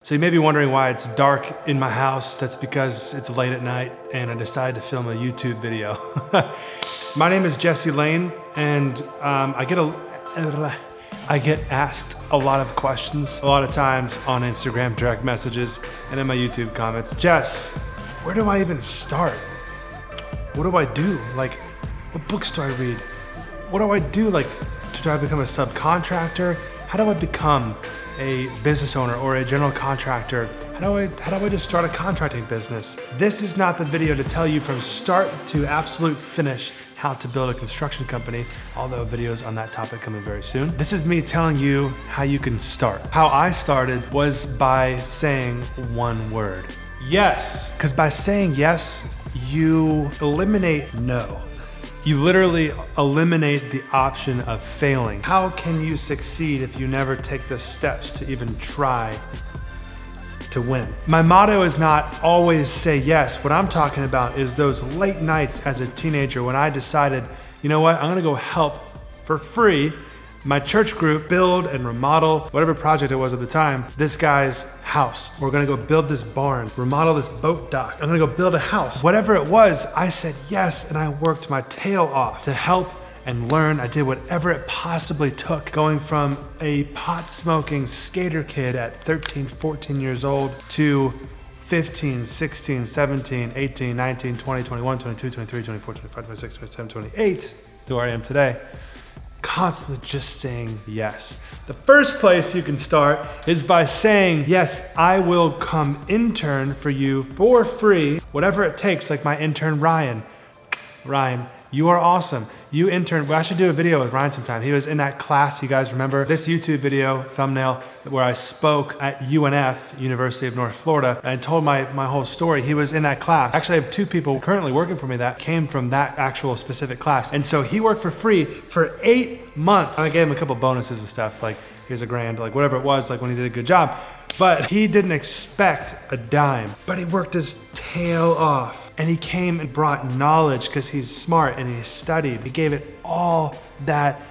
So you may be wondering why it's dark in my house. That's because it's late at night and I decided to film a YouTube video. My name is Jesse Lane, and I get asked a lot of questions, a lot of times on Instagram direct messages and in my YouTube comments. Jess, where do I even start? What do I do? Like, what books do I read? What do I do? Like, do I become a subcontractor? How do I become a business owner or a general contractor? How do I just start a contracting business? This is not the video to tell you from start to absolute finish how to build a construction company, although videos on that topic coming very soon. This is me telling you how you can start. How I started was by saying one word: yes. Because by saying yes, you eliminate no. You literally eliminate the option of failing. How can you succeed if you never take the steps to even try to win? My motto is not always say yes. What I'm talking about is those late nights as a teenager when I decided, you know what, I'm gonna go help for free my church group build and remodel whatever project it was at the time, this guy's house. We're gonna go build this barn, remodel this boat dock. I'm gonna go build a house. Whatever it was, I said yes, and I worked my tail off to help and learn. I did whatever it possibly took, going from a pot smoking skater kid at 13, 14 years old to 15, 16, 17, 18, 19, 20, 21, 22, 23, 24, 25, 26, 27, 28, to where I am today. Constantly just saying yes. The first place you can start is by saying, yes, I will come intern for you for free, whatever it takes, like my intern, Ryan. Ryan, you are awesome. You intern, well, I should do a video with Ryan sometime. He was in that class, you guys remember this YouTube video thumbnail where I spoke at UNF, University of North Florida, and told my whole story. He was in that class. Actually, I have two people currently working for me that came from that actual specific class. And so he worked for free for 8 months. And I gave him a couple bonuses and stuff, like here's $1,000, like whatever it was, like when he did a good job. But he didn't expect a dime, but he worked his tail off. And he came and brought knowledge because he's smart and he studied. He gave it all that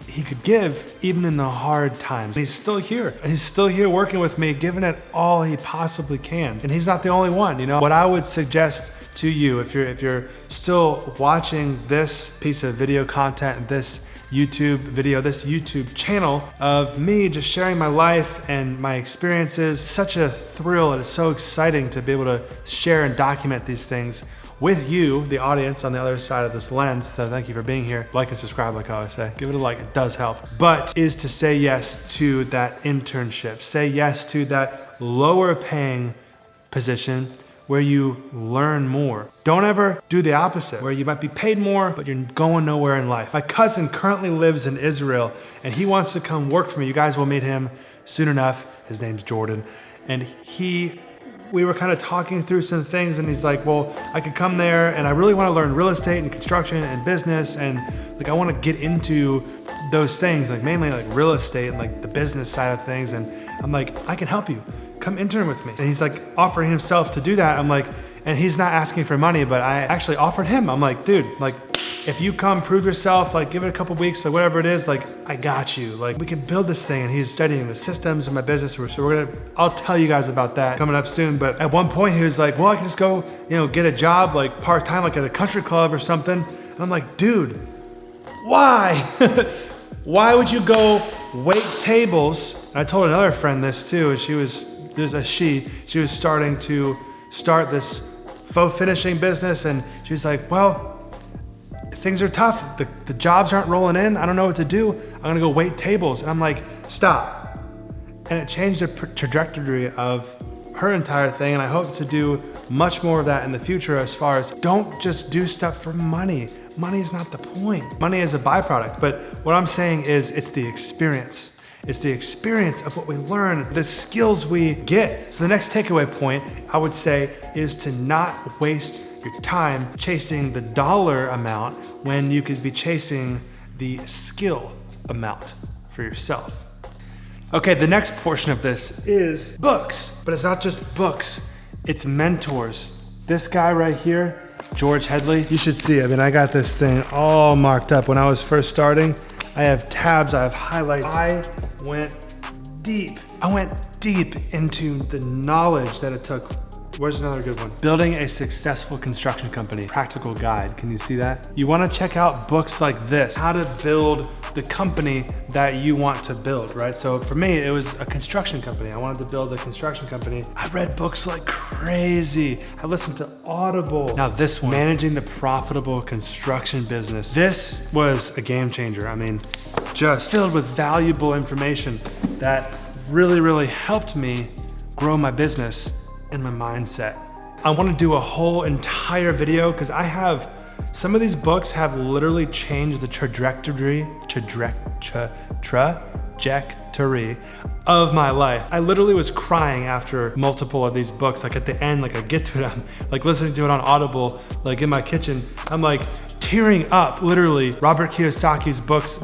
he could give, even in the hard times. He's still here. He's still here working with me, giving it all he possibly can. And he's not the only one, you know? What I would suggest to you, if you're still watching this piece of video content, this YouTube video, this YouTube channel of me just sharing my life and my experiences. Such a thrill, and it's so exciting to be able to share and document these things with you, the audience on the other side of this lens. So thank you for being here. Like and subscribe, like I always say. Give it a like, it does help. But is to say yes to that internship. Say yes to that lower paying position where you learn more. Don't ever do the opposite, where you might be paid more, but you're going nowhere in life. My cousin currently lives in Israel, and he wants to come work for me. You guys will meet him soon enough. His name's Jordan. And we were kind of talking through some things, and he's like, well, I could come there, and I really want to learn real estate and construction and business, and like I want to get into those things, like mainly like real estate and like the business side of things. And I'm like, I can help you. Come intern with me. And he's like offering himself to do that. I'm like, and he's not asking for money, but I actually offered him. I'm like, dude, like if you come prove yourself, like give it a couple weeks or whatever it is, like I got you. Like we can build this thing. And he's studying the systems of my business. So I'll tell you guys about that coming up soon. But at one point he was like, well, I can just go, get a job like part-time, like at a country club or something. And I'm like, dude, why? Why would you go wait tables? And I told another friend this too, and she was starting to start this faux finishing business, and she was like, well, things are tough. The jobs aren't rolling in. I don't know what to do. I'm gonna go wait tables. And I'm like, stop. And it changed the trajectory of her entire thing, and I hope to do much more of that in the future. As far as don't just do stuff for money. Money is not the point. Money is a byproduct, but what I'm saying is it's the experience. It's the experience of what we learn, the skills we get. So the next takeaway point, I would say, is to not waste your time chasing the dollar amount when you could be chasing the skill amount for yourself. Okay, the next portion of this is books, but it's not just books, it's mentors. This guy right here, George Headley, you should see, I got this thing all marked up when I was first starting. I have tabs, I have highlights. I went deep I went deep into the knowledge that it took. Where's another good one? Building a successful construction company, practical guide. Can you see that? You wanna check out books like this, how to build the company that you want to build, right? So for me, it was a construction company. I wanted to build a construction company. I read books like crazy. I listened to Audible. Now this one, managing the profitable construction business. This was a game changer. I mean, just filled with valuable information that really, really helped me grow my business and my mindset. I want to do a whole entire video because some of these books have literally changed the trajectory of my life. I literally was crying after multiple of these books. Like at the end, like I get to it, I'm like listening to it on Audible, like in my kitchen. I'm like tearing up, literally. Robert Kiyosaki's books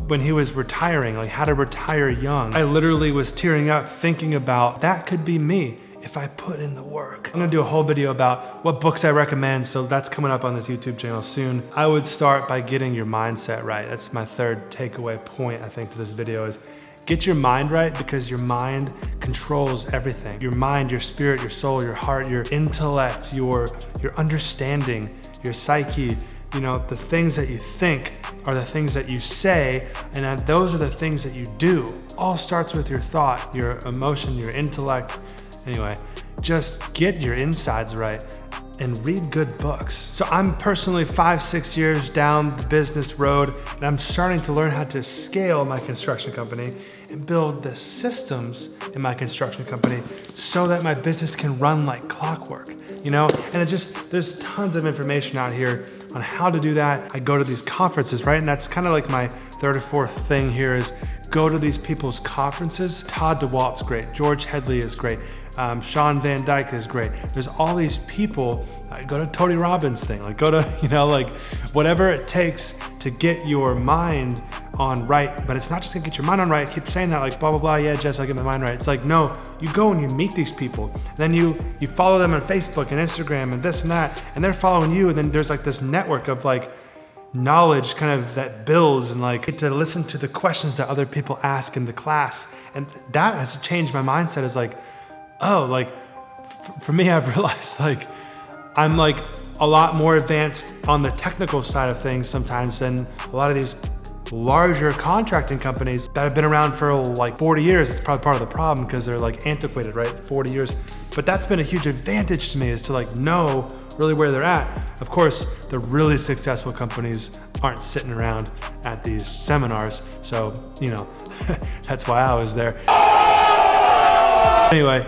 when he was retiring, like how to retire young. I literally was tearing up thinking about that could be me if I put in the work. I'm gonna do a whole video about what books I recommend, so that's coming up on this YouTube channel soon. I would start by getting your mindset right. That's my third takeaway point, I think, to this video is get your mind right, because your mind controls everything. Your mind, your spirit, your soul, your heart, your intellect, your understanding, your psyche, you know, the things that you think are the things that you say, and those are the things that you do. All starts with your thought, your emotion, your intellect. Anyway, just get your insides right and read good books. So I'm personally 5-6 years down the business road, and I'm starting to learn how to scale my construction company and build the systems in my construction company so that my business can run like clockwork, you know? And there's tons of information out here on how to do that. I go to these conferences, right? And that's kind of like my third or fourth thing here is go to these people's conferences. Todd DeWalt's great, George Headley is great, Sean Van Dyke is great. There's all these people, go to Tony Robbins thing, like go to, you know, like whatever it takes to get your mind on right. But it's not just to get your mind on right. I keep saying that like blah, blah, blah. Yeah, Jess, I'll get my mind right. It's like, no, you go and you meet these people. And then you follow them on Facebook and Instagram and this and that, and they're following you. And then there's like this network of like knowledge kind of that builds, and like get to listen to the questions that other people ask in the class. And that has changed my mindset is like, oh, like for me, I've realized like I'm like a lot more advanced on the technical side of things sometimes than a lot of these larger contracting companies that have been around for like 40 years. It's probably part of the problem because they're like antiquated, right? 40 years. But that's been a huge advantage to me is to like know really where they're at. Of course, the really successful companies aren't sitting around at these seminars. So, you know, that's why I was there. Anyway,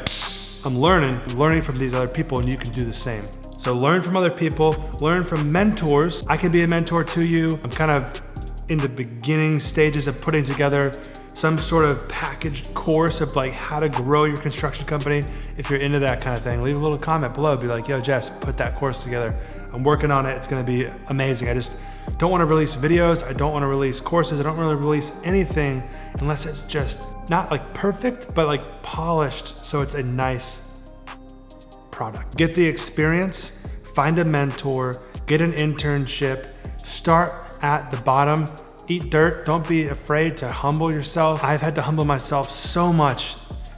I'm learning from these other people, and you can do the same. So learn from other people, learn from mentors. I can be a mentor to you. I'm kind of in the beginning stages of putting together some sort of packaged course of like how to grow your construction company. If you're into that kind of thing, leave a little comment below. Be like, yo, Jess, put that course together. I'm working on it. It's gonna be amazing. I just don't wanna release videos. I don't wanna release courses. I don't really release anything unless it's just not like perfect, but like polished so it's a nice product. Get the experience, find a mentor, get an internship, start at the bottom, eat dirt. Don't be afraid to humble yourself. I've had to humble myself so much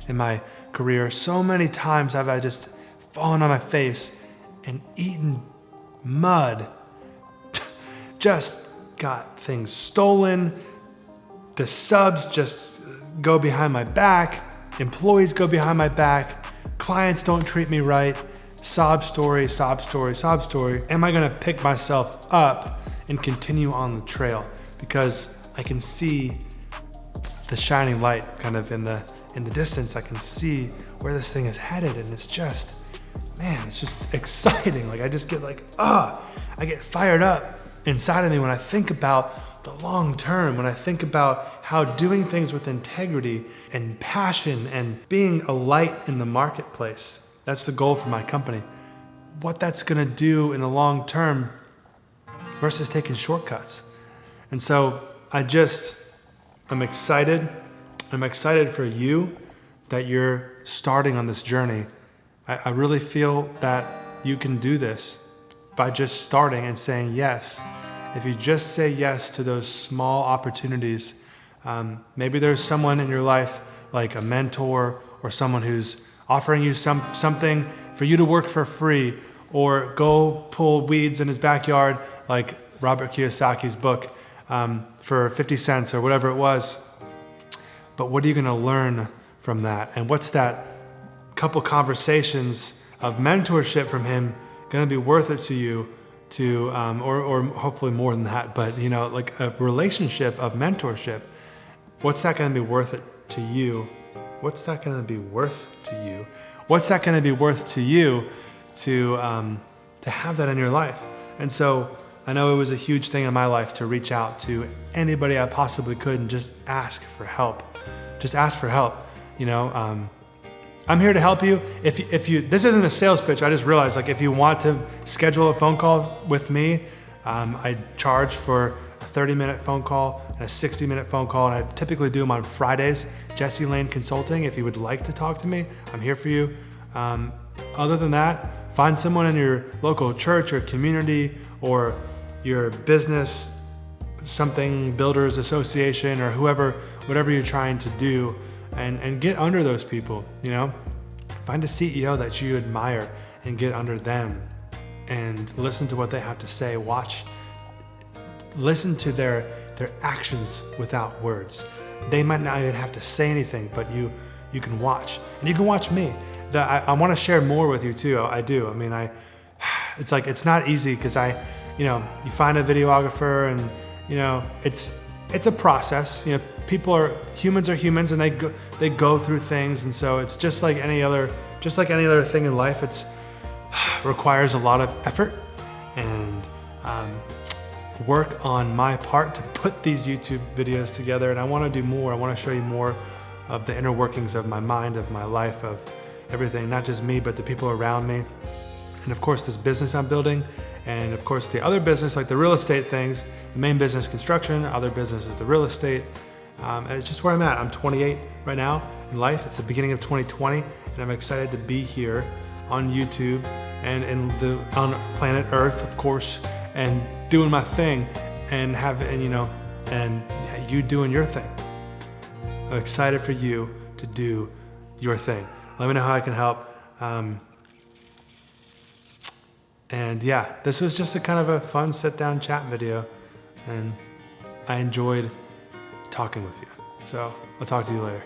in my career. So many times have I just fallen on my face and eaten mud. Just got things stolen. The subs just go behind my back. Employees go behind my back. Clients don't treat me right. Sob story, sob story, sob story. Am I gonna pick myself up and continue on the trail? Because I can see the shining light kind of in the distance. I can see where this thing is headed, and it's just, man, it's just exciting. Like I just get like, I get fired up inside of me when I think about the long term, when I think about how doing things with integrity and passion and being a light in the marketplace, that's the goal for my company. What that's gonna do in the long term versus taking shortcuts. And so I'm excited. I'm excited for you that you're starting on this journey. I really feel that you can do this by just starting and saying yes. If you just say yes to those small opportunities, maybe there's someone in your life like a mentor or someone who's offering you something for you to work for free, or go pull weeds in his backyard, like Robert Kiyosaki's book, for 50 cents or whatever it was. But what are you going to learn from that? And what's that couple conversations of mentorship from him going to be worth it to you, to or hopefully more than that, but like a relationship of mentorship, what's that going to be worth it to you? What's that going to be worth to you? What's that going to be worth to you to have that in your life? And so I know it was a huge thing in my life to reach out to anybody I possibly could and just ask for help. Just ask for help. I'm here to help you. If you, this isn't a sales pitch. I just realized, like, if you want to schedule a phone call with me, I charge for a 30-minute phone call and a 60-minute phone call, and I typically do them on Fridays. Jesse Lane Consulting. If you would like to talk to me, I'm here for you. Other than that, find someone in your local church or community or your business, something builders association or whoever, whatever you're trying to do, and get under those people. Find a CEO that you admire and get under them and listen to what they have to say. Listen to their actions without words. They might not even have to say anything, but you can watch, and you can watch me. I want to share more with you too. I do. I mean, it's not easy because you find a videographer, and it's a process. Humans are humans, and they go through things, and so it's just like any other thing in life. It's requires a lot of effort and work on my part to put these YouTube videos together, and I want to do more. I want to show you more of the inner workings of my mind, of my life, of everything, not just me, but the people around me. And of course, this business I'm building, and of course, the other business, like the real estate things. The main business, construction, other business is the real estate. And it's just where I'm at. I'm 28 right now in life. It's the beginning of 2020, and I'm excited to be here on YouTube and on planet Earth, of course, and doing my thing, and you doing your thing. I'm excited for you to do your thing. Let me know how I can help. And yeah, this was just a kind of a fun sit-down chat video, and I enjoyed talking with you. So I'll talk to you later.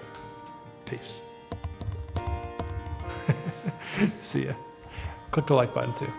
Peace. See ya. Click the like button too.